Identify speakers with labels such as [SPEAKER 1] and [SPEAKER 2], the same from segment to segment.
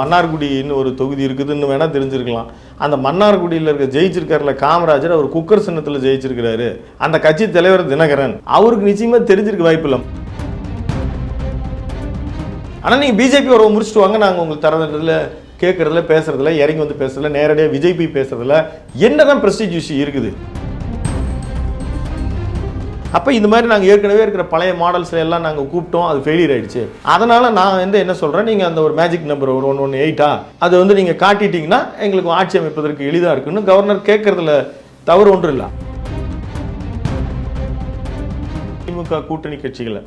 [SPEAKER 1] மன்னார்குடின்னு ஒரு தொகுதி இருக்குதுன்னு வேணால் தெரிஞ்சிருக்கலாம். அந்த மன்னார்குடியில் இருக்க ஜெயிச்சிருக்காருல காமராஜர், அவர் குக்கர் சின்னத்தில் ஜெயிச்சிருக்கிறாரு. அந்த கட்சி தலைவர் தினகரன், அவருக்கு நிச்சயமாக தெரிஞ்சிருக்க வாய்ப்பு இல்லை. ஆனால் நீங்கள் பிஜேபி உறவை முடிச்சுட்டு வாங்க, நாங்கள் உங்களுக்கு தரதுல கேட்கறதுல பேசுறதுல இறங்கி வந்து பேசுறதுல நேரடியாக விஜய் போய் பேசுறதுல என்னதான் பிரஸ்டீஜ் இஷ்யூ இருக்குது? அப்போ இந்த மாதிரி நாங்கள் ஏற்கனவே இருக்கிற பழைய மாடல்ஸ்ல எல்லாம் நாங்கள் கூப்பிட்டோம், அது ஃபெயிலியர் ஆயிடுச்சு. அதனால் நான் என்ன சொல்கிறேன், நீங்கள் அந்த ஒரு மேஜிக் நம்பர் ஒரு 118 அதை வந்து நீங்கள் காட்டிட்டீங்கன்னா எங்களுக்கு ஆட்சி அமைப்பதற்கு எளிதாக இருக்குன்னு கவர்னர் கேட்கறதுல தவறு ஒன்றும் இல்லை. திமுக கூட்டணி கட்சிகளை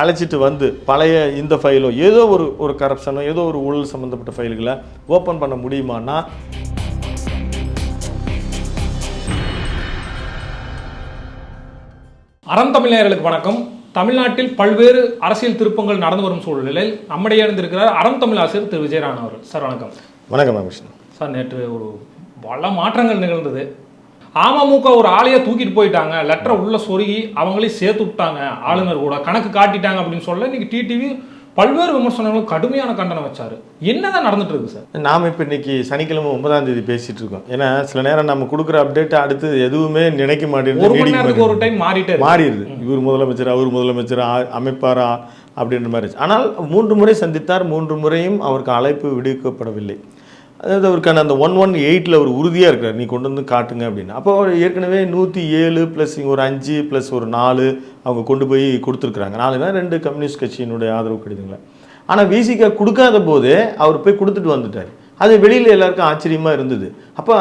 [SPEAKER 1] அழைச்சிட்டு வந்து பழைய இந்த ஃபைலோ ஏதோ ஒரு கரப்ஷனோ ஏதோ ஒரு ஊழல் சம்மந்தப்பட்ட ஃபைல்களை ஓப்பன் பண்ண முடியுமான்னா,
[SPEAKER 2] அறம் தமிழர்களுக்கு வணக்கம். தமிழ்நாட்டில் பல்வேறு அரசியல் திருப்பங்கள் நடந்து வரும் சூழ்நிலையில் நம்முடைய இருந்திருக்கிறார் அறம் தமிழ் ஆசிரியர் திரு விஜயராணன் அவர்கள். சார் வணக்கம்.
[SPEAKER 1] வணக்கம்
[SPEAKER 2] சார். நேற்று ஒரு பல மாற்றங்கள் நிகழ்ந்தது. அமமுக ஒரு ஆளையை தூக்கிட்டு போயிட்டாங்க, லெட்டரை உள்ள சொருகி அவங்களையும் சேர்த்து விட்டாங்க, ஆளுநர் கூட கணக்கு காட்டிட்டாங்க அப்படின்னு சொல்ல இன்னைக்கு டிடிவி பல்வேறு விமர்சனங்களும் கடுமையான கண்டனம் வச்சாரு. என்னதான் நடந்துட்டு இருக்கு சார்?
[SPEAKER 1] நாம் இப்போ இன்னைக்கு சனிக்கிழமை 9ஆம் தேதி பேசிட்டு இருக்கோம். ஏன்னா சில நேரம் நம்ம கொடுக்குற அப்டேட் அடுத்து எதுவுமே நினைக்க மாட்டேங்குது,
[SPEAKER 2] ஒரு டைம்
[SPEAKER 1] மாறிடுது. இவர் முதலமைச்சர், அவர் முதலமைச்சர் அமைப்பாரா அப்படின்ற மாதிரி. ஆனால் 3 முறை சந்தித்தார், 3 முறையும் அவருக்கு அழைப்பு விடுக்கப்படவில்லை. அதாவது அவருக்கான அந்த 118 ஒரு உறுதியாக இருக்கிறார், நீ கொண்டு வந்து காட்டுங்க அப்படின்னு. அப்போ அவர் ஏற்கனவே 107 ப்ளஸ் ஒரு 5 ப்ளஸ் ஒரு 4 அவங்க கொண்டு போய் கொடுத்துருக்குறாங்க. 4னா 2 கம்யூனிஸ்ட் கட்சியினுடைய ஆதரவு கடிதங்களை. ஆனால் விசிக கொடுக்காத போதே அவர் போய் கொடுத்துட்டு வந்துட்டார். அது வெளியில் எல்லாருக்கும் ஆச்சரியமாக இருந்தது. அப்போ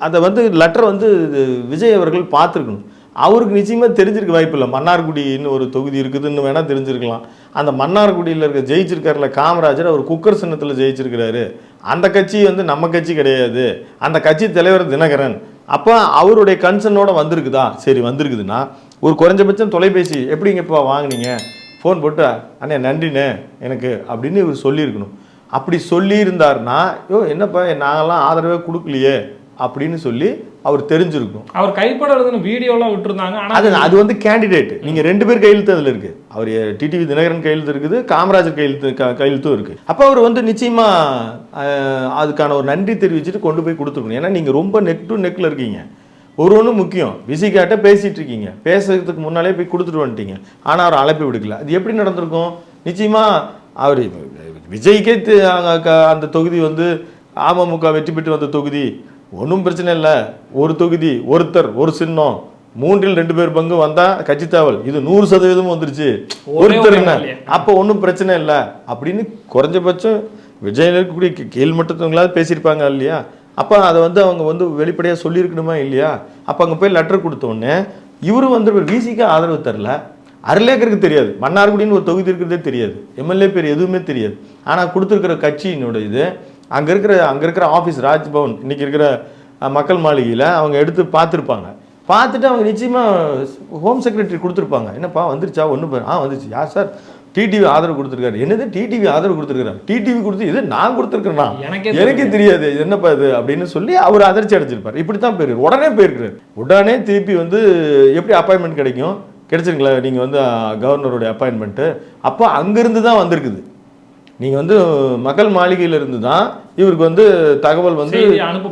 [SPEAKER 1] அதை வந்து லெட்டர் வந்து விஜய் அவர்கள் பார்த்துருக்கணும். அவருக்கு நிச்சயமாக தெரிஞ்சிருக்க வாய்ப்பு இல்லை. மன்னார்குடின்னு ஒரு தொகுதி இருக்குதுன்னு வேணால் தெரிஞ்சிருக்கலாம். அந்த மன்னார்குடியில் இருக்க ஜெயிச்சிருக்காருல காமராஜர், அவர் குக்கர் சின்னத்தில் ஜெயிச்சிருக்கிறாரு. அந்த கட்சி வந்து நம்ம கட்சி கிடையாது, அந்த கட்சி தலைவர் தினகரன். அப்போ அவருடைய கன்சர்னோட வந்திருக்குதா? சரி, வந்திருக்குதுன்னா ஒரு குறைஞ்சபட்சம் தொலைபேசி எப்படிங்கப்பா வாங்கினீங்க, ஃபோன் போட்டு அண்ணே நன்றிண்ணே எனக்கு அப்படின்னு இவர் சொல்லியிருக்கணும். அப்படி சொல்லியிருந்தாருன்னா, என்னப்பா நாங்கள்லாம் ஆதரவே கொடுக்கலையே அப்படின்னு சொல்லி அவர் தெரிஞ்சிருக்கும்.
[SPEAKER 2] அவர் கைப்பட வீடியோலாம் விட்டுருந்தாங்க.
[SPEAKER 1] அது வந்து கேண்டிடேட், நீங்க 2 பேர் கையெழுத்து அதில் இருக்கு. அவர் டிடிவி தினகரன் கையெழுத்து இருக்குது, காமராஜர் கையெழுத்தும் இருக்கு. அப்போ அவர் வந்து நிச்சயமா அதுக்கான ஒரு நன்றி தெரிவிச்சுட்டு கொண்டு போய் கொடுத்துருக்கணும். ஏன்னா நீங்க ரொம்ப நெக் டு நெக்ல இருக்கீங்க. ஒன்று முக்கியம், விசிகாட்ட பேசிட்டு இருக்கீங்க, பேசுறதுக்கு முன்னாலே போய் கொடுத்துட்டு வந்துட்டீங்க. ஆனால் அவர் அழைப்பு விடுக்கல. அது எப்படி நடந்திருக்கும்? நிச்சயமா அவர் விஜய்க்கே அந்த தொகுதி வந்து அமமுக வெற்றி பெற்று வந்த தொகுதி, ஒன்றும் பிரச்சனை இல்லை, ஒரு தொகுதி ஒருத்தர் ஒரு சின்னம் 3இல் 2 பேர் பங்கு வந்தா கட்சி தாவல், இது 100% வந்துருச்சு, ஒருத்தர் என்ன, அப்போ ஒன்றும் பிரச்சனை இல்லை அப்படின்னு குறைஞ்சபட்சம் விஜயில் இருக்கக்கூடிய கீழ் மட்டத்தவங்களாவது பேசியிருப்பாங்க இல்லையா? அப்போ அதை வந்து அவங்க வந்து வெளிப்படையாக சொல்லியிருக்கணுமா இல்லையா? அப்போ அங்கே போய் லெட்டர் கொடுத்தோடனே இவரு வந்து விசிக்கு ஆதரவு தரல. அருளேக்கருக்கு தெரியாது, மன்னார்குடின்னு ஒரு தொகுதி இருக்கிறதே தெரியாது, எம்எல்ஏ பேர் எதுவுமே தெரியாது. ஆனால் கொடுத்துருக்கிற கட்சியினோட இது அங்கே இருக்கிற ஆஃபீஸ் ராஜ்பவன் இன்னைக்கு இருக்கிற மக்கள் மாளிகையில் அவங்க எடுத்து பார்த்துருப்பாங்க. பார்த்துட்டு அவங்க நிச்சயமாக ஹோம் செக்ரட்டரி கொடுத்துருப்பாங்க. என்னப்பா வந்துருச்சா? வந்துருச்சு. யார் சார்? டிடிவி ஆதரவு கொடுத்துருக்காரு. என்னது டிடிவி ஆதரவு கொடுத்துருக்காரு? டிடிவி கொடுத்து இது நான் கொடுத்துருக்கேன்னா எனக்கே தெரியாது, இது என்னப்பா இது அப்படின்னு சொல்லி அவர் அதிர்ச்சி அடைச்சிருப்பார். இப்படி தான் போயிருக்கு. உடனே போயிருக்கிறார். உடனே திருப்பி வந்து எப்படி அப்பாயின்மெண்ட் கிடைக்கும்? கிடைச்சிருங்களா நீங்கள் வந்து கவர்னருடைய அப்பாயின்மெண்ட்டு? அப்போ அங்கேருந்து தான் வந்திருக்குது. நீங்கள் வந்து மக்கள் மாளிகையிலிருந்து தான் இவருக்கு வந்து தகவல் வந்து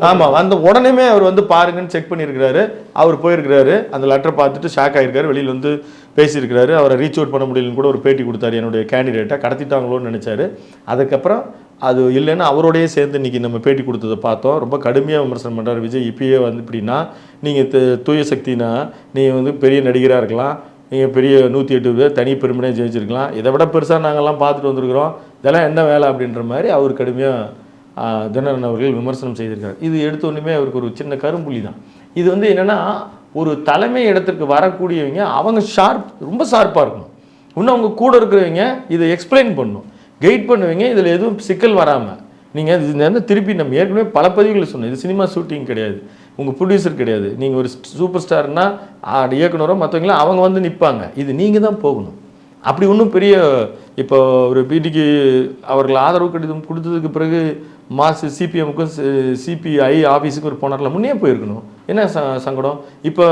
[SPEAKER 1] ஆமாம் வந்த உடனே அவர் வந்து பாருங்கன்னு செக் பண்ணியிருக்கிறாரு. அவர் போயிருக்கிறாரு, அந்த லெட்டரை பார்த்துட்டு ஷாக் ஆகிருக்காரு, வெளியில் வந்து பேசியிருக்கிறாரு. அவரை ரீச் அவுட் பண்ண முடியலன்னு கூட ஒரு பேட்டி கொடுத்தாரு. என்னுடைய கேண்டிடேட்டை கடத்திட்டாங்களோன்னு நினச்சாரு. அதுக்கப்புறம் அது இல்லைன்னா அவரோடையே சேர்ந்து இன்றைக்கி நம்ம பேட்டி கொடுத்ததை பார்த்தோம். ரொம்ப கடுமையாக விமர்சனம் பண்ணுறாரு விஜய். இப்பயே வந்து இப்படின்னா நீங்கள் தூய சக்தினா நீங்கள் வந்து பெரிய நடிகராக இருக்கலாம், நீங்கள் பெரிய 108 பேர் தனி பெருமையை ஜெயிச்சிருக்கலாம், இதை விட பெருசாக நாங்கள்லாம் பார்த்துட்டு வந்துருக்குறோம், இதெல்லாம் என்ன வேலை அப்படின்ற மாதிரி அவர் கடுமையாக தினகரன் அவர்கள் விமர்சனம் செய்திருக்காரு. இது எடுத்தோன்னுமே அவருக்கு ஒரு சின்ன கரும்புள்ளி தான். இது வந்து என்னென்னா, ஒரு தலைமை இடத்துக்கு வரக்கூடியவங்க அவங்க ரொம்ப ஷார்ப்பாக இருக்கணும். இன்னும் அவங்க கூட இருக்கிறவங்க இதை எக்ஸ்பிளைன் பண்ணணும், கைட் பண்ணுவீங்க, இதில் எதுவும் சிக்கல் வராமல். நீங்கள் இது வந்து திருப்பி நம்ம ஏற்கனவே பல பதிவுகளை சொன்னோம், இது சினிமா ஷூட்டிங் கிடையாது, உங்கள் ப்ரொடியூசர் கிடையாது, நீங்கள் ஒரு சூப்பர் ஸ்டார்னா இயக்குனரோ மற்றவங்களாம் அவங்க வந்து நிற்பாங்க, இது நீங்கள் தான் போகணும். அப்படி ஒன்றும் பெரிய இப்போ ஒரு பிடிக்கு அவர்கள் ஆதரவு கடிதம் கொடுத்ததுக்கு பிறகு சிபிஎம்முக்கும் சிபிஐ ஆஃபீஸுக்கும் ஒரு போனார்ல முன்னே போயிருக்கணும். என்ன சங்கடம்? இப்போ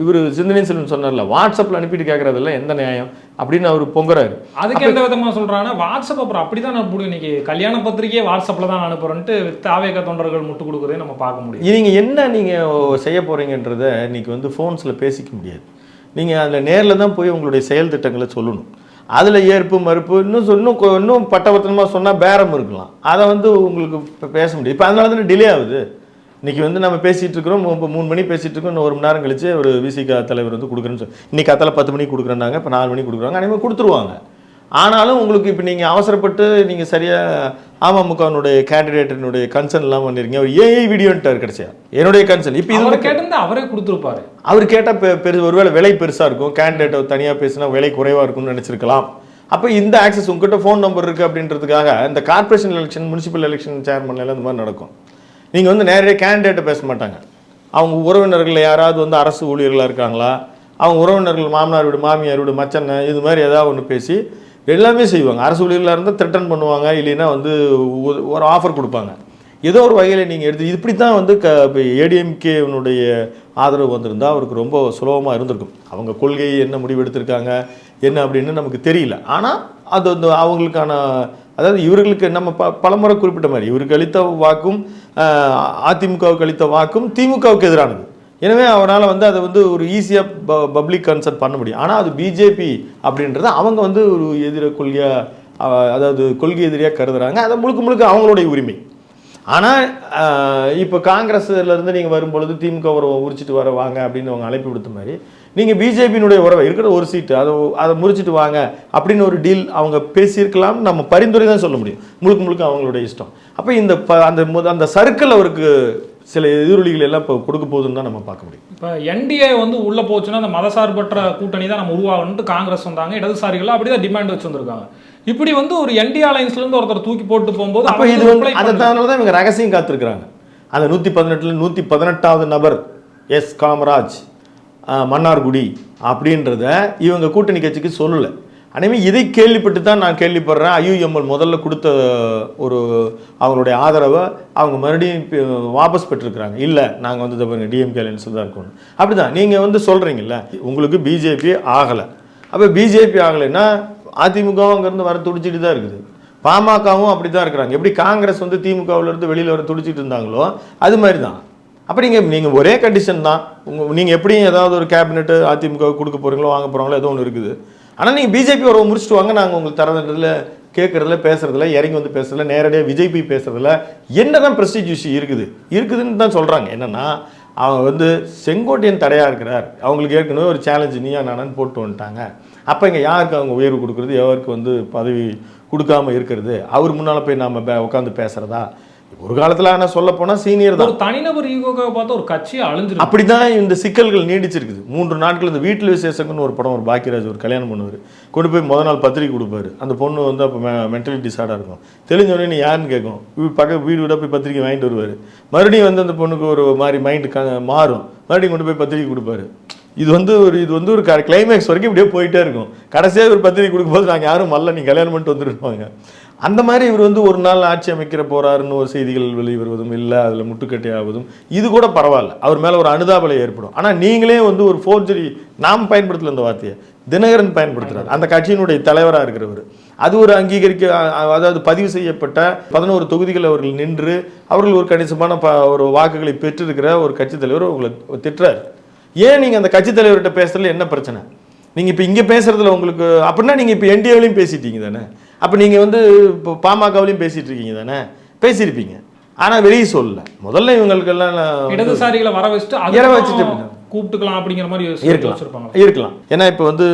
[SPEAKER 1] இவர் சிந்தனை செல்வன் சொன்னார்ல, வாட்ஸ்அப்பில் அனுப்பிட்டு கேட்கறதில்ல எந்த நியாயம் அப்படின்னு அவர் பொங்குறாரு.
[SPEAKER 2] அதுக்கு எந்த விதமாக சொல்கிறாங்கன்னா வாட்ஸ்அப் அப்புறம் அப்படி தான் நான் இன்னைக்கு கல்யாண பத்திரிகையே வாட்ஸ்அப்பில் தான் அனுப்புறேன்ட்டு தாவேக தொண்டர்கள் முட்டு கொடுக்குறதே நம்ம பார்க்க முடியும்.
[SPEAKER 1] நீங்கள் என்ன நீங்கள் செய்ய போகிறீங்கன்றதை இன்னைக்கு வந்து ஃபோன்ஸில் பேசிக்க முடியாது. நீங்கள் அதில் நேரில் தான் போய் உங்களுடைய செயல் திட்டங்களை சொல்லணும். அதில் ஏற்பு மறுப்பு இன்னும் பட்டவர்த்தனமாக சொன்னால் பேரம் இருக்கலாம். அதை வந்து உங்களுக்கு பேச முடியும். இப்போ அதனால தானே டிலே ஆகுது. இன்றைக்கி வந்து நம்ம பேசிகிட்டு இருக்கிறோம், இப்போ 3 மணி பேசிகிட்டு இருக்கோம், இன்னும் 1 மணி நேரம் கழிச்சு ஒரு விசிக தலைவர் வந்து கொடுக்குறேன்னு சொல்லி இன்றைக்கி காத்தால 10 மணிக்கு கொடுக்குறேன்னாங்க, இப்போ 4 மணிக்கு கொடுக்குறாங்க, அனைவரும் கொடுத்துருவாங்க. ஆனாலும் உங்களுக்கு இப்போ நீங்கள் அவசரப்பட்டு நீங்கள் சரியாக அமமுகனுடைய கேண்டிடேட்டினுடைய கன்சர்ன் இல்லாமல் பண்ணிருக்கீங்க. அவர் ஏஐ வீடியோன்ட்டார் கடைசியாக என்னுடைய கன்சர்ன். இப்போ இது
[SPEAKER 2] கேட்டிருந்தா அவரே கொடுத்துருப்பாரு.
[SPEAKER 1] அவர் கேட்டால் ஒருவேளை விலை பெருசாக இருக்கும், கேண்டிடேட்டை தனியாக பேசினா விலை குறைவாக இருக்கும்னு நினச்சிருக்கலாம். அப்போ இந்த ஆக்சஸ் உங்ககிட்ட ஃபோன் நம்பர் இருக்குது அப்படின்றதுக்காக இந்த கார்பரேஷன் எலெக்ஷன், முனிசிபல் எலெக்ஷன் சேர்மன்லாம் இந்த மாதிரி நடக்கும். நீங்கள் வந்து நேரடியாக கேண்டிடேட்டை பேச மாட்டாங்க. அவங்க உறவினர்கள் யாராவது வந்து அரசு ஊழியர்களாக இருக்காங்களா, அவங்க உறவினர்கள் மாமனார் வீடு, மாமியார் வீடு, மச்சனை, இது மாதிரி ஏதாவது ஒன்று பேசி எல்லாமே செய்வாங்க. அரசு ஊழியர்களாக இருந்தால் த்ரெட்டன் பண்ணுவாங்க, இல்லைன்னா வந்து ஒரு ஆஃபர் கொடுப்பாங்க. ஏதோ ஒரு வகையில் நீங்கள் எடுத்து இப்படி தான் வந்து இப்போ ஏடிஎம்கேனுடைய ஆதரவு வந்திருந்தால் அவருக்கு ரொம்ப சுலபமாக இருந்திருக்கும். அவங்க கொள்கை என்ன முடிவு எடுத்திருக்காங்க என்ன அப்படின்னு நமக்கு தெரியல. ஆனால் அது வந்து அவங்களுக்கான, அதாவது இவர்களுக்கு நம்ம பலமுறை குறிப்பிட்ட மாதிரி இவருக்கு அளித்த வாக்கும் அதிமுகவுக்கு அளித்த வாக்கும் திமுகவுக்கு எதிரானது. எனவே அவரால் வந்து அதை வந்து ஒரு ஈஸியாக பப்ளிக் கன்சல்ட் பண்ண முடியும். ஆனால் அது பிஜேபி அப்படின்றத அவங்க வந்து ஒரு எதிர கொள்கையாக, அதாவது கொள்கை எதிரியாக கருதுகிறாங்க. அதை முழுக்க அவங்களுடைய உரிமை. ஆனால் இப்போ காங்கிரஸ்லேருந்து நீங்கள் வரும்பொழுது திமுக உறவை உரிச்சிட்டு வர வாங்க அப்படின்னு அவங்க அழைப்பு விடுத்த மாதிரி நீங்கள் பிஜேபியினுடைய உறவை இருக்கிற ஒரு சீட்டு அதை முறிச்சிட்டு வாங்க அப்படின்னு ஒரு டீல் அவங்க பேசியிருக்கலாம். நம்ம பரிந்துரை தான் சொல்ல முடியும், முழுக்க அவங்களுடைய இஷ்டம். அப்போ அந்த சர்க்கிள் அவருக்கு சில எதிரொலிகள் எல்லாம் இப்போ கொடுக்க போகுதுன்னு தான் நம்ம பார்க்க முடியும்.
[SPEAKER 2] இப்போ என்டிஏ வந்து உள்ளே போச்சுன்னா அந்த மதசார்பற்ற கூட்டணி தான் நம்ம உருவாகணும்ட்டு காங்கிரஸ் வந்தாங்க, இடதுசாரிகள் அப்படி தான் டிமாண்ட் வச்சு வந்திருக்காங்க. இப்படி வந்து ஒரு என்டி அலைன்ஸ்லேருந்து ஒருத்தர் தூக்கி போட்டு போகும்போது
[SPEAKER 1] அப்போ இது வந்து அதனால தான் இவங்க ரகசியம் காத்திருக்கிறாங்க. அந்த 118ல் 118வது நபர் எஸ் காமராஜ் மன்னார்குடி அப்படின்றத இவங்க கூட்டணி கட்சிக்கு சொல்லலை. எனவே இதை கேள்விப்பட்டு தான் நான் கேள்விப்படுறேன் ஐயுஎம்எல் முதல்ல கொடுத்த ஒரு அவங்களுடைய ஆதரவை அவங்க மறுபடியும் வாபஸ் பெற்றிருக்கிறாங்க. இல்லை நாங்கள் வந்து பாருங்க டிஎம்கே அலைன்ஸில் தான் இருக்கணும். அப்படி தான் நீங்கள் வந்து சொல்கிறீங்கல்ல, உங்களுக்கு பிஜேபி ஆகலை. அப்போ பிஜேபி ஆகலைன்னா அதிமுகவும் அங்கேருந்து வர துடிச்சிட்டு தான் இருக்குது, பாமகவும் அப்படி தான் இருக்கிறாங்க. எப்படி காங்கிரஸ் வந்து திமுகவிலேருந்து வெளியில் வர துடிச்சிட்டு இருந்தாங்களோ அது மாதிரி தான். அப்போ நீங்கள் ஒரே கண்டிஷன் தான், நீங்கள் எப்படியும் ஏதாவது ஒரு கேபினெட்டு அதிமுக கொடுக்க போகிறீங்களோ வாங்க போகிறாங்களோ ஏதோ ஒன்று இருக்குது. ஆனால் நீங்கள் பிஜேபி உறவை முடிச்சுட்டு வாங்க, நாங்கள் உங்களுக்கு தரதுல கேட்குறதுல பேசுறதுல இறங்கி வந்து பேசுறதுல நேரடியாக விஜய் போய் பேசுறதுல என்ன தான் ப்ரெஸ்டீஜ் இஷ்யூ இருக்குதுன்னு தான் சொல்கிறாங்க. என்னென்னா அவங்க வந்து செங்கோட்டையன் தடையாக இருக்கிறார், அவங்களுக்கு ஏற்கனவே ஒரு சேலஞ்சு நீயா நானான்னு போட்டு வந்துட்டாங்க. அப்போ இங்கே யாருக்கு அவங்க உயர்வு கொடுக்குறது, எவருக்கு வந்து பதவி கொடுக்காம இருக்கிறது, அவர் முன்னால் போய் நாம் உட்காந்து பேசுகிறதா? ஒரு காலத்தில் ஆனால் சொல்ல போனால் சீனியர் தான்.
[SPEAKER 2] ஒரு தனிநபர் ஈகோக்காக பார்த்தா ஒரு கட்சியை அழிஞ்சிருக்கு.
[SPEAKER 1] அப்படி தான் இந்த சிக்கல்கள் நீடிச்சிருக்குது. 3 நாட்கள் இந்த வீட்டில் விசேஷங்கன்னு ஒரு படம், ஒரு பாக்கியராஜ் ஒரு கல்யாணம் பண்ணுவார், கொண்டு போய் முதல் நாள் பத்திரிக்கை கொடுப்பாரு. அந்த பொண்ணு வந்து அப்போ மென்டலி டிஸார்டாக இருக்கும். தெரிஞ்சோடனே நீ யாருன்னு கேட்கும், பக்கம் வீடு விட போய் பத்திரிக்கை வாங்கிட்டு வருவார். மறுபடியும் வந்து அந்த பொண்ணுக்கு ஒரு மாதிரி மைண்டு மாறும், மறுபடியும் கொண்டு போய் பத்திரிக்கை கொடுப்பாரு. இது வந்து ஒரு கிளைமேக்ஸ் வரைக்கும் இப்படியே போயிட்டே இருக்கும். கடைசியாக ஒரு பத்திரிக்கை கொடுக்கும்போது நாங்கள் யாரும் மல்ல நீ கல்யாணம் பண்ணிட்டு வந்துருப்பாங்க. அந்த மாதிரி இவர் வந்து ஒரு நாள் ஆட்சி அமைக்கிற போறாருன்னு ஒரு செய்திகள் வெளிவருவதும் இல்லை, அதில் முட்டுக்கட்டை ஆவதும் இது கூட பரவாயில்ல, அவர் மேலே ஒரு அனுதாபலை ஏற்படும். ஆனால் நீங்களே வந்து ஒரு ஃபோர்ஜரி, நாம் பயன்படுத்தல இந்த வார்த்தையை, தினகரன் பயன்படுத்துறாரு, அந்த கட்சியினுடைய தலைவராக இருக்கிறவர். அது ஒரு அங்கீகரிக்க, அதாவது பதிவு செய்யப்பட்ட 11 தொகுதிகள் அவர்கள் நின்று அவர்கள் ஒரு கணிசமான ஒரு வாக்குகளை பெற்றிருக்கிற ஒரு கட்சி தலைவர் உங்களை திட்டுறாரு. ஏன் நீங்கள் அந்த கட்சி தலைவர்கிட்ட பேசுறதுல என்ன பிரச்சனை? நீங்கள் இப்போ இங்கே பேசுறதுல உங்களுக்கு அப்படின்னா நீங்கள் இப்போ என்டிஏவிலையும் பேசிட்டீங்க தானே, அப்போ நீங்கள் வந்து இப்போ பாமகவிலையும் பேசிட்டு இருக்கீங்க தானே, பேசியிருப்பீங்க. ஆனால் வெளியே சொல்லல. முதல்ல இவங்களுக்கெல்லாம்
[SPEAKER 2] இடதுசாரிகளை வர வச்சுட்டு கூப்பிட்டுக்கலாம் அப்படிங்கிற மாதிரி
[SPEAKER 1] இருக்கலாம். ஏன்னா இப்போ வந்து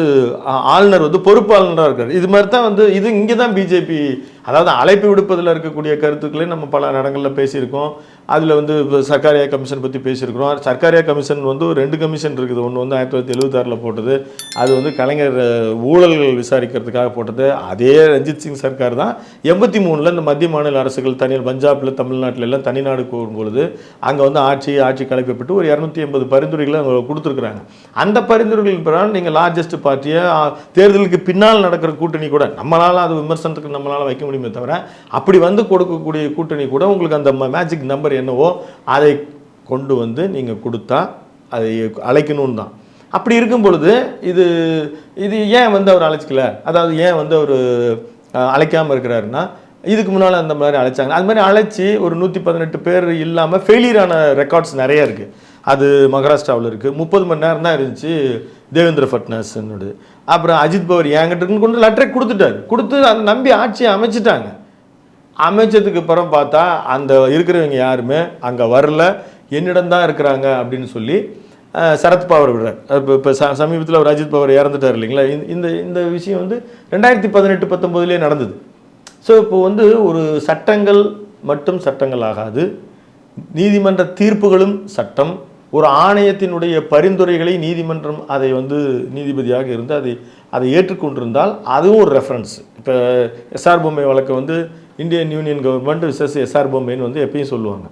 [SPEAKER 1] ஆளுநர் வந்து பொறுப்பு ஆளுநராக இருக்காரு. இது மாதிரி தான் வந்து இது இங்கே தான் பிஜேபி, அதாவது அழைப்பு விடுப்பதில் இருக்கக்கூடிய கருத்துக்களே நம்ம பல இடங்களில் பேசியிருக்கோம். அதில் வந்து இப்போ சர்க்காரியா கமிஷன் பற்றி பேசியிருக்கிறோம். சர்க்காரியா கமிஷன் வந்து 2 கமிஷன் இருக்குது. ஒன்று வந்து 1976 போட்டது, அது வந்து கலைஞர் ஊழல்கள் விசாரிக்கிறதுக்காக போட்டது. அதே ரஞ்சித் சிங் சர்க்கார் தான் 83 இந்த மத்திய மாநில அரசுகள் தனியார் பஞ்சாபில் தமிழ்நாட்டில் எல்லாம் தனிநாடு கோரும்பொழுது அங்கே வந்து ஆட்சி கலைக்கப்பட்டு ஒரு 280 பரிந்துரைகளை அவங்க கொடுத்துருக்குறாங்க. அந்த பரிந்துரைகள் பிறகு நீங்கள் லார்ஜஸ்ட் பார்ட்டியை தேர்தலுக்கு பின்னால் நடக்கிற கூட்டணி கூட நம்மளால் அது விமர்சனத்துக்கு நம்மளால் வைக்க முடியுமே தவிர, அப்படி வந்து கொடுக்கக்கூடிய கூட்டணி கூட உங்களுக்கு அந்த மேஜிக் நம்பர் என்னவோ அதை கொண்டு வந்து நீங்கள் கொடுத்தா அதை அழைக்கணும்னு தான். அப்படி இருக்கும் பொழுது இது ஏன் வந்து அவர் அழைச்சிக்கல, அதாவது ஏன் வந்து அவர் அழைக்காமல் இருக்கிறாருன்னா, இதுக்கு முன்னால் அந்த மாதிரி அழைச்சாங்க. அது மாதிரி அழைச்சி ஒரு 118 பேர் இல்லாமல் ஃபெயிலியரான ரெக்கார்ட்ஸ் நிறைய இருக்குது. அது மகாராஷ்டிராவில் இருக்குது. 30 மணி நேரம் தான் இருந்துச்சு தேவேந்திர ஃபட்னஸோட. அப்புறம் அஜித் பவர் என்கிட்ட இருக்குன்னு கொண்டு லெட்டரை கொடுத்து அதை நம்பி ஆட்சியை அமைச்சிட்டாங்க. அமைச்சதுக்கு அப்புறம் பார்த்தா அந்த இருக்கிறவங்க யாருமே அங்கே வரல, என்னிடம் தான் இருக்கிறாங்க அப்படின்னு சொல்லி சரத் பவார் விடுறார். இப்போ சமீபத்தில் அவர் அஜித் பவர் இறந்துட்டார் இல்லைங்களா. இந்த விஷயம் வந்து 2018-19 நடந்தது. ஸோ இப்போ வந்து ஒரு சட்டங்கள் மட்டும் சட்டங்கள் ஆகாது, நீதிமன்ற தீர்ப்புகளும் சட்டம். ஒரு ஆணையத்தினுடைய பரிந்துரைகளை நீதிமன்றம் அதை வந்து நீதிபதியாக இருந்து அதை ஏற்றுக்கொண்டிருந்தால் அதுவும் ஒரு ரெஃபரன்ஸ். இப்போ எஸ்ஆர் பொம்மை வழக்கை வந்து Indian union government versus SR பொம்மைன்னு வந்து எப்பயும் சொல்லுவாங்க.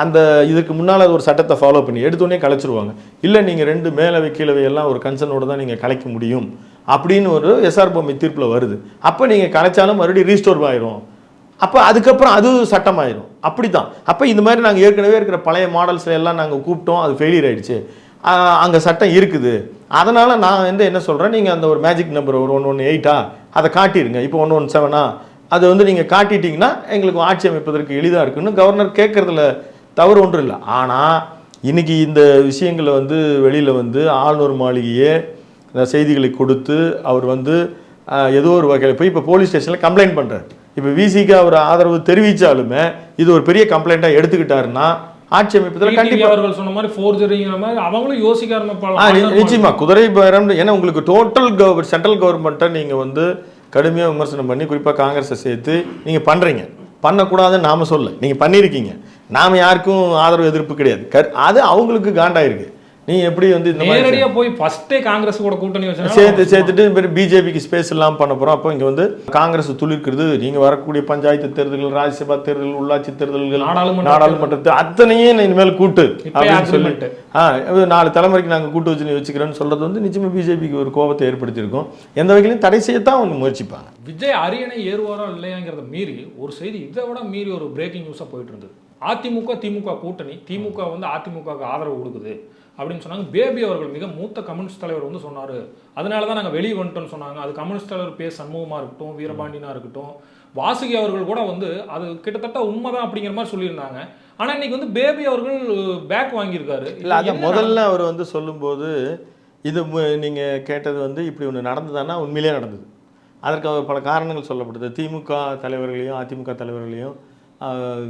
[SPEAKER 1] அந்த இதுக்கு முன்னால் அது ஒரு சட்டத்தை ஃபாலோ பண்ணி எடுத்தோடனே கலைச்சிருவாங்க. இல்லை நீங்கள் 2 மேலவை கீழவை எல்லாம் ஒரு கன்சர்னோடு தான் நீங்கள் கலைக்க முடியும் அப்படின்னு ஒரு எஸ்ஆர் பொம்மை தீர்ப்பில் வருது. அப்போ நீங்கள் கலைச்சாலும் மறுபடியும் ரீஸ்டோர் ஆயிரும். அப்போ அதுக்கப்புறம் அது சட்டமாயிரும். அப்படி தான். அப்போ இந்த மாதிரி நாங்கள் ஏற்கனவே இருக்கிற பழைய மாடல்ஸில் எல்லாம் நாங்கள் கூப்பிட்டோம், அது ஃபெயிலியர் ஆகிடுச்சு, அங்கே சட்டம் இருக்குது. அதனால் நான் வந்து என்ன சொல்கிறேன், நீங்கள் அந்த ஒரு மேஜிக் நம்பர் ஒரு 118 அதை காட்டிடுங்க. இப்போ 117 அது வந்து நீங்கள் காட்டிட்டீங்கன்னா எங்களுக்கு ஆட்சி அமைப்பதற்கு எளிதாக இருக்குன்னு கவர்னர் கேட்குறதுல தவறு ஒன்றும் இல்லை. ஆனால் இன்றைக்கி இந்த விஷயங்களை வந்து வெளியில் வந்து ஆளுநர் மாளிகையே செய்திகளை கொடுத்து அவர் வந்து ஏதோ ஒரு வகையில் போய் இப்போ போலீஸ் ஸ்டேஷனில் கம்ப்ளைண்ட் பண்ணுறாரு. இப்போ விசிக்கு அவர் ஆதரவு தெரிவித்தாலுமே இது ஒரு பெரிய கம்ப்ளைண்ட்டாக எடுத்துக்கிட்டாருன்னா ஆட்சி அமைப்பதில் கண்டிப்பாக
[SPEAKER 2] அவர்கள் சொன்ன மாதிரி ஃபோர்ஜரிங்கிற மாதிரி அவங்களும் யோசிக்க ஆரம்பிப்பாங்க.
[SPEAKER 1] நிச்சயமாக குதிரை பேரம். ஏன்னா உங்களுக்கு டோட்டல் சென்ட்ரல் கவர்மெண்ட்டை நீங்கள் வந்து கடுமையாக விமர்சனம் பண்ணி குறிப்பாக காங்கிரஸை சேர்த்து நீங்கள் பண்ணுறீங்க. பண்ணக்கூடாதுன்னு நாம் சொல்ல, நீங்கள் பண்ணியிருக்கீங்க. நாம் யாருக்கும் ஆதரவு எதிர்ப்பு கிடையாது. அது அவங்களுக்கு காண்டாயிருக்கு. நீங்க எப்படி வந்து இந்த மாதிரி
[SPEAKER 2] நேரடியா போய் ஃபர்ஸ்டே காங்கிரஸ் கூட கூட்டணி
[SPEAKER 1] சேர்த்துட்டு பிஜேபிக்கு ஸ்பேஸ் எல்லாம் பண்ண போறோம். அப்போ இங்க வந்து காங்கிரஸ் துளிர்க்கிறது. நீங்க வரக்கூடிய பஞ்சாயத்து தேர்தல்கள், ராஜ்யசபா தேர்தல், உள்ளாட்சி தேர்தல்கள், நாடாளுமன்றத்தை அத்தனையும் இனிமேல் கூட்டு அப்படின்னு சொல்லிட்டு 4 தலைமுறைக்கு நாங்கள் கூட்டு வச்சுக்கிறோன்னு சொல்றது வந்து நிச்சயமா பிஜேபிக்கு ஒரு கோபத்தை ஏற்படுத்தியிருக்கோம். எந்த வகையிலும் தடை செய்யத்தான் அவங்க முயற்சிப்பாங்க.
[SPEAKER 2] விஜய் அரியணை ஏறுவாரோ இல்லையாங்கிறத மீறி ஒரு செய்தி இதை விட மீறி ஒரு பிரேக்கிங் நியூஸா போயிட்டு இருந்தது. அதிமுக திமுக கூட்டணி, திமுக வந்து அதிமுகவுக்கு ஆதரவு கொடுக்குது அப்படின்னு சொன்னாங்க. பேபி அவர்கள் மிக மூத்த கம்யூனிஸ்ட் தலைவர் வந்து சொன்னார். அதனால தான் நாங்கள் வெளியே வந்துட்டோம்னு சொன்னாங்க. அது கம்யூனிஸ்ட் தலைவர் பே சண்முகமாக இருக்கட்டும், வீரபாண்டியனாக இருக்கட்டும், வாசுகி அவர்கள் கூட வந்து அது கிட்டத்தட்ட உண்மைதான் அப்படிங்கிற மாதிரி சொல்லியிருந்தாங்க. ஆனால் இன்னைக்கு வந்து பேபி அவர்கள் பேக் வாங்கியிருக்காரு.
[SPEAKER 1] இல்லை, அதை முதல்ல அவர் வந்து சொல்லும்போது இது நீங்கள் கேட்டது வந்து இப்படி ஒன்று நடந்ததுன்னா உண்மையிலே நடந்தது. அதற்கு அவர் பல காரணங்கள் சொல்லப்படுது. திமுக தலைவர்களையும் அதிமுக தலைவர்களையும்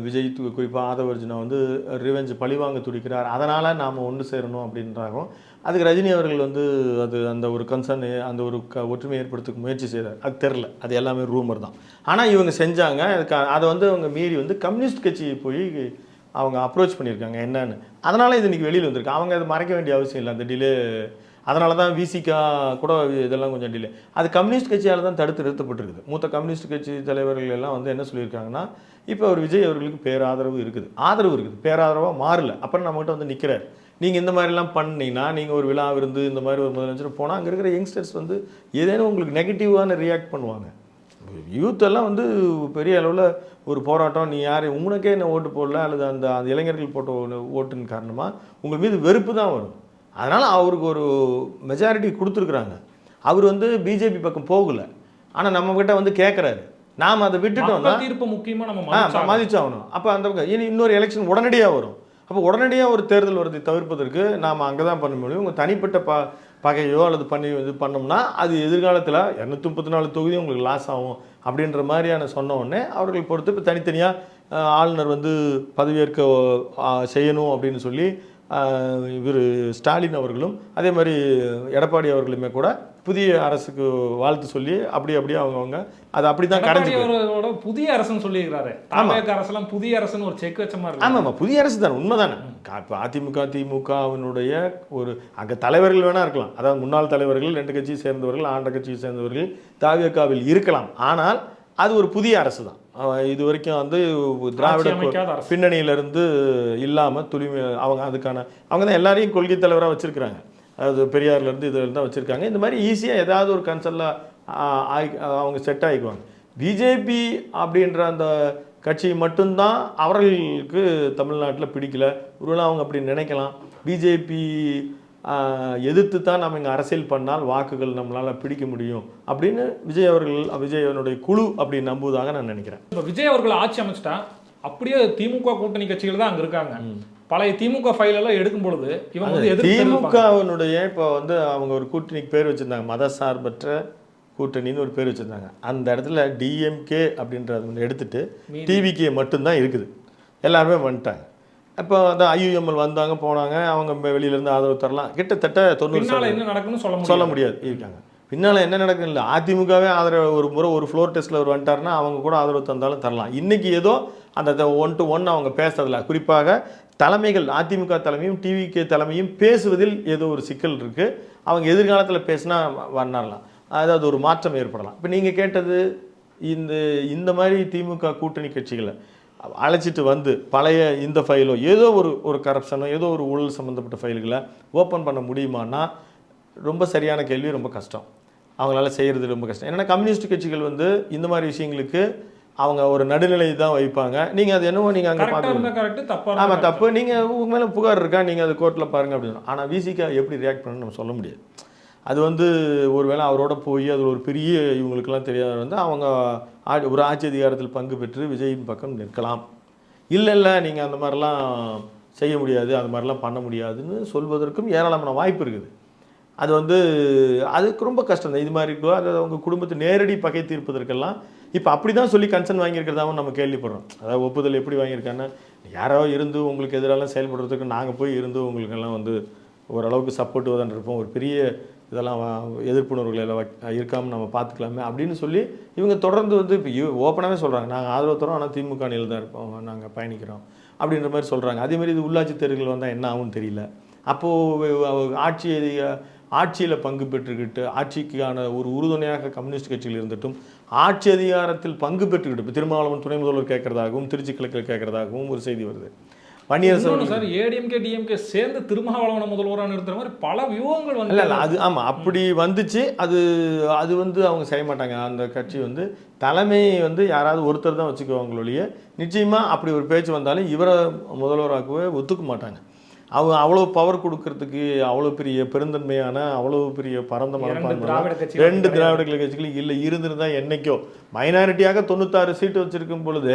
[SPEAKER 1] விஜய் குறிப்பாக ஆதவர்ஜுனா வந்து ரிவெஞ்ச் பழிவாங்க துடிக்கிறார், அதனால் நாம் ஒன்று சேரணும் அப்படின்றாகும். அதுக்கு ரஜினி அவர்கள் வந்து அந்த ஒரு கன்சர்ன், அந்த ஒரு ஒற்றுமை ஏற்படுத்த முயற்சி செய்கிறார். அது தெரில, அது எல்லாமே ரூமர் தான். ஆனால் இவங்க செஞ்சாங்க. அதை வந்து அவங்க மீறி வந்து கம்யூனிஸ்ட் கட்சியை போய் அவங்க அப்ரோச் பண்ணியிருக்காங்க என்னன்னு. அதனால் இது இன்றைக்கி வெளியில் வந்திருக்கு. அவங்க அதை மறைக்க வேண்டிய அவசியம் இல்லை. அந்த டிலே அதனால தான் விசிகா கூட இதெல்லாம் கொஞ்சம் டிலே. அது கம்யூனிஸ்ட் கட்சியால் தான் தடுத்து நிறுத்தப்பட்டிருக்குது. மூத்த கம்யூனிஸ்ட் கட்சி தலைவர்கள் எல்லாம் வந்து என்ன சொல்லியிருக்காங்கன்னா, இப்போ அவர் விஜய் அவர்களுக்கு பேராதரவு இருக்குது, பேராதரவாக மாறல. அப்புறம் நம்மகிட்ட வந்து நிற்கிறார். நீங்கள் இந்த மாதிரிலாம் பண்ணிங்கன்னா, நீங்கள் ஒரு விழா விருந்து இந்த மாதிரி ஒரு முதலமைச்சர் போனால் அங்கே இருக்கிற யங்ஸ்டர்ஸ் வந்து ஏதேனும் உங்களுக்கு நெகட்டிவான ரியாக்ட் பண்ணுவாங்க. யூத் எல்லாம் வந்து பெரிய அளவில் ஒரு போராட்டம், நீ யார் உங்களுக்கே என்ன ஓட்டு போடல அல்லது அந்த இளைஞர்கள் போட்ட ஓட்டுன்னு காரணமாக உங்கள் மீது வெறுப்பு தான் வரும். அதனால் அவருக்கு ஒரு மெஜாரிட்டி கொடுத்துருக்குறாங்க. அவர் வந்து பிஜேபி பக்கம் போகலை. ஆனால் நம்மக்கிட்ட வந்து கேட்குறாரு. நாம் அதை விட்டுட்டோம்னா
[SPEAKER 2] தீர்ப்பு முக்கியமாக நம்ம
[SPEAKER 1] மதிச்சாகணும். அப்போ அந்த பக்கம் இன்னொரு எலெக்ஷன் உடனடியாக வரும். அப்போ உடனடியாக ஒரு தேர்தல் வருவதை தவிர்ப்பதற்கு நாம் அங்கே தான் பண்ண முடியும். உங்கள் தனிப்பட்ட பகையோ அல்லது இது பண்ணோம்னா அது எதிர்காலத்தில் 234 தொகுதி உங்களுக்கு லாஸ் ஆகும் அப்படின்ற மாதிரியான சொன்ன உடனே அவர்கள் பொறுத்து இப்போ தனித்தனியாக ஆளுநர் வந்து பதவியேற்க செய்யணும் அப்படின்னு சொல்லி இவர் ஸ்டாலின் அவர்களும் அதே மாதிரி எடப்பாடி அவர்களுமே கூட புதிய அரசுக்கு வாழ்த்து சொல்லி அப்படியே அவங்க அது அப்படிதான்
[SPEAKER 2] கடைசியோட புதிய அரசுன்னு சொல்லியிருக்காரு. அரசெல்லாம் புதிய அரசுன்னு ஒரு செக் வச்ச மாதிரி.
[SPEAKER 1] ஆமாம், புதிய அரசு தானே, உண்மைதானே. இப்போ அதிமுக திமுகவினுடைய ஒரு அங்கே தலைவர்கள் வேணா இருக்கலாம். அதாவது முன்னாள் தலைவர்கள் 2 கட்சியை சேர்ந்தவர்கள், ஆண்ட கட்சியை சேர்ந்தவர்கள் தாவேகாவில் இருக்கலாம். ஆனால் அது ஒரு புதிய அரசு தான். இது வரைக்கும் வந்து திராவிட பின்னணியிலிருந்து இல்லாமல் தூய்மை அவங்க தான் எல்லாரையும் கொள்கை தலைவராக வச்சுருக்கிறாங்க. அதாவது பெரியார்லேருந்து இதில் தான் வச்சுருக்காங்க. இந்த மாதிரி ஈஸியாக ஏதாவது ஒரு கன்சர்னில் அவங்க செட் ஆகிக்குவாங்க. பிஜேபி அப்படின்ற அந்த கட்சி மட்டும்தான் அவர்களுக்கு தமிழ்நாட்டில் பிடிக்கல. ஒருவேளை அவங்க அப்படி நினைக்கலாம். பிஜேபி எதிர்த்து தான் நம்ம இங்கே அரசியல் பண்ணால் வாக்குகள் நம்மளால் பிடிக்க முடியும் அப்படின்னு விஜய் அவனுடைய குழு அப்படி நம்புவதாக நான் நினைக்கிறேன்.
[SPEAKER 2] இப்போ விஜய் அவர்கள் ஆட்சி அமைச்சிட்டா அப்படியே திமுக கூட்டணி கட்சிகள் தான் அங்கே இருக்காங்க. பழைய திமுக ஃபைல் எல்லாம் எடுக்கும் பொழுது இவங்க வந்து
[SPEAKER 1] திமுகவினுடைய இப்போ வந்து அவங்க ஒரு கூட்டணிக்கு பேர் வச்சிருந்தாங்க, மதசார்பற்ற கூட்டணின்னு ஒரு பேர் வச்சிருந்தாங்க. அந்த இடத்துல டிஎம்கே அப்படின்றத எடுத்துட்டு டிவிகே மட்டும்தான் இருக்குது. எல்லாருமே வந்துட்டாங்க. இப்போ அந்த ஐயுஎம்எல் வந்தாங்க போனாங்க, அவங்க வெளியிலேருந்து ஆதரவு தரலாம். கிட்டத்தட்ட 90
[SPEAKER 2] என்ன நடக்குன்னு
[SPEAKER 1] சொல்ல முடியாது இருக்காங்க. பின்னால் என்ன நடக்குன்னு இல்லை. அதிமுகவே ஆதரவு ஒரு முறை ஒரு ஃப்ளோர் டெஸ்ட்டில் ஒரு வந்துட்டாருன்னா அவங்க கூட ஆதரவு தந்தாலும் தரலாம். இன்றைக்கி ஏதோ அந்த 1-to-1 அவங்க பேசுறதில்ல. குறிப்பாக தலைமைகள் அதிமுக தலைமையும் டிவிகே தலைமையும் பேசுவதில் ஏதோ ஒரு சிக்கல் இருக்குது. அவங்க எதிர்காலத்தில் பேசினா வரலாம், அதாவது ஒரு மாற்றம் ஏற்படலாம். இப்போ நீங்கள் கேட்டது இந்த மாதிரி திமுக கூட்டணி கட்சிகளை அழைச்சிட்டு வந்து பழைய இந்த ஃபைலோ ஏதோ ஒரு கரப்ஷனோ ஏதோ ஒரு ஊழல் சம்மந்தப்பட்ட ஃபைல்களை ஓப்பன் பண்ண முடியுமான்னா ரொம்ப சரியான கேள்வி, ரொம்ப கஷ்டம். அவங்களால செய்கிறது ரொம்ப கஷ்டம். ஏன்னா கம்யூனிஸ்ட் கட்சிகள் வந்து இந்த மாதிரி விஷயங்களுக்கு அவங்க ஒரு நடுநிலை தான் வைப்பாங்க. நீங்கள் அது என்னவோ நீங்கள் அங்கே பார்த்து ஆமாம் தப்பு, நீங்கள் உங்கள் மேலே புகார் இருக்கா, நீங்கள் அது கோர்ட்டில் பாருங்கள் அப்படின்னு. ஆனால் விசிகா எப்படி ரியாக்ட் பண்ணணும்னு நம்ம சொல்ல முடியாது. அது வந்து ஒருவேளை அவரோட போய் அது ஒரு பெரிய இவங்களுக்கெல்லாம் தெரியாத வந்து அவங்க ஒரு ஆட்சி அதிகாரத்தில் பங்கு பெற்று விஜயின் பக்கம் நிற்கலாம். இல்லை நீங்கள் அந்த மாதிரிலாம் செய்ய முடியாது, அந்த மாதிரிலாம் பண்ண முடியாதுன்னு சொல்வதற்கும் ஏராளமான வாய்ப்பு இருக்குது. அது வந்து அதுக்கு ரொம்ப கஷ்டம் தான். இது மாதிரி இருக்கோ அது அவங்க குடும்பத்தை நேரடி பகை தீர்ப்பதற்கெல்லாம் இப்போ அப்படி தான் சொல்லி கன்சர்ன் வாங்கியிருக்கிறதாவும் நம்ம கேள்விப்படுறோம். அதாவது ஒப்புதல் எப்படி வாங்கியிருக்காங்கன்னா, யாரோ இருந்து உங்களுக்கு எதிராலாம் செயல்படுறதுக்கு நாங்கள் போய் இருந்து உங்களுக்கெல்லாம் வந்து ஓரளவுக்கு சப்போர்ட்டிவாக தான் இருப்போம், ஒரு பெரிய இதெல்லாம் எதிர்ப்புணர்வுகள் எல்லாம் இருக்காமல் நம்ம பார்த்துக்கலாமே அப்படின்னு சொல்லி இவங்க தொடர்ந்து வந்து இப்போ ஓப்பனாகவே சொல்கிறாங்க, நாங்கள் ஆதரவு தரோம் ஆனால் திமுக அணியில் தான் இருப்போம், நாங்கள் பயணிக்கிறோம் அப்படின்ற மாதிரி சொல்கிறாங்க. அதேமாதிரி இது உள்ளாட்சி தேர்தல்கள் வந்தால் என்ன ஆகும்னு தெரியல. அப்போது ஆட்சியில் பங்கு பெற்றுக்கிட்டு ஆட்சிக்கான ஒரு உறுதுணையாக கம்யூனிஸ்ட் கட்சியில் இருந்துட்டும் ஆட்சி அதிகாரத்தில் பங்கு பெற்றுக்கிட்டு இப்போ திருமாவளவன் துணை முதல்வர் கேட்கறதாகவும் திருச்சி கிழக்கில் கேட்கறதாகவும் ஒரு செய்தி வருது.
[SPEAKER 2] பன்னீர்செல்வம் சார் ஏடிஎம்கே டிஎம்கே சேர்ந்து திருமாவளவனை முதல்வராக நிறுத்துற மாதிரி பல வியூகங்கள் வந்து
[SPEAKER 1] இல்லை அது ஆமாம் அப்படி வந்துச்சு. அது வந்து அவங்க செய்ய மாட்டாங்க. அந்த கட்சி வந்து தலைமை வந்து யாராவது ஒருத்தர் தான் வச்சுக்குவாங்களொழிய நிச்சயமாக அப்படி ஒரு பேச்சு வந்தாலும் இவரை முதல்வராகவே ஒத்துக்க மாட்டாங்க. அவங்க அவ்வளோ பவர் கொடுக்கறதுக்கு அவ்வளோ பெரிய பெருந்தன்மையான அவ்வளோ பெரிய பரந்த மனப்பான்மை 2 திராவிட கட்சிகளும் இல்லை. இருந்திருந்தால் என்றைக்கோ மைனாரிட்டியாக 96 சீட்டு வச்சுருக்கும் பொழுது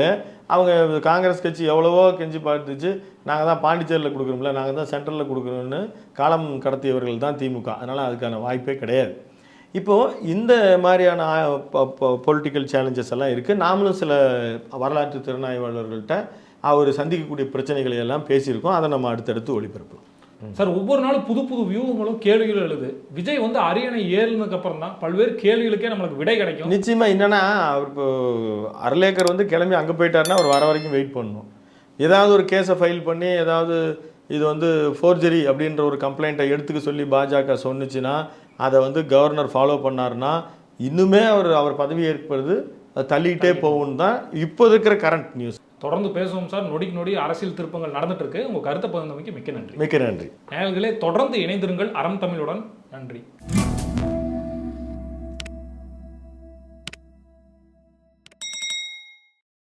[SPEAKER 1] அவங்க காங்கிரஸ் கட்சி எவ்வளவோ கெஞ்சி பார்த்துச்சு, நாங்கள் தான் பாண்டிச்சேரியில் கொடுக்குறோம்ல, நாங்கள் தான் சென்ட்ரலில் கொடுக்குறோன்னு காலம் கடத்தியவர்கள் தான் திமுக. அதனால் அதுக்கான வாய்ப்பே கிடையாது. இப்போது இந்த மாதிரியான பொலிட்டிக்கல் சேலஞ்சஸ் எல்லாம் இருக்குது. நாமளும் சில வரலாற்று திறனாய்வாளர்கள்ட்ட அவர் சந்திக்கக்கூடிய பிரச்சனைகளை எல்லாம் பேசியிருக்கோம். அதை நம்ம அடுத்தடுத்து ஒளிபரப்பலாம்.
[SPEAKER 2] சார் ஒவ்வொரு நாளும் புது புது வியூகங்களும் கேள்விகளும் எழுது. விஜய் வந்து அரியணை ஏறினதுக்கு அப்புறம் தான் பல்வேறு கேள்விகளுக்கே நம்மளுக்கு விடை கிடைக்கும்.
[SPEAKER 1] நிச்சயமா என்னன்னா அவர் இப்போ அர்லேக்கர் வந்து கிளம்பி அங்கே போயிட்டாருன்னா அவர் வர வரைக்கும் வெயிட் பண்ணணும். ஏதாவது ஒரு கேஸை ஃபைல் பண்ணி ஏதாவது இது வந்து ஃபோர்ஜரி அப்படின்ற ஒரு கம்ப்ளைண்ட்டை எடுத்துக்க சொல்லி பாஜக சொன்னிச்சுன்னா அதை வந்து கவர்னர் ஃபாலோ பண்ணாருன்னா இன்னுமே அவர் பதவி ஏற்பது தள்ளிக்கிட்டே போகும்னு தான் இப்போ இருக்கிற கரண்ட் நியூஸ்.
[SPEAKER 2] தொடர்ந்து பேசுவோம் சார். நொடிக்கு நொடி அரசியல் திருப்பங்கள் நடந்துட்டு இருக்கு. உங்க கருத்தை பகிர்ந்தமைக்கு மிக்க நன்றி.
[SPEAKER 1] மிக்க நன்றி.
[SPEAKER 2] நேயர்களே தொடர்ந்து இணைந்திருங்கள் அறம் தமிழுடன். நன்றி.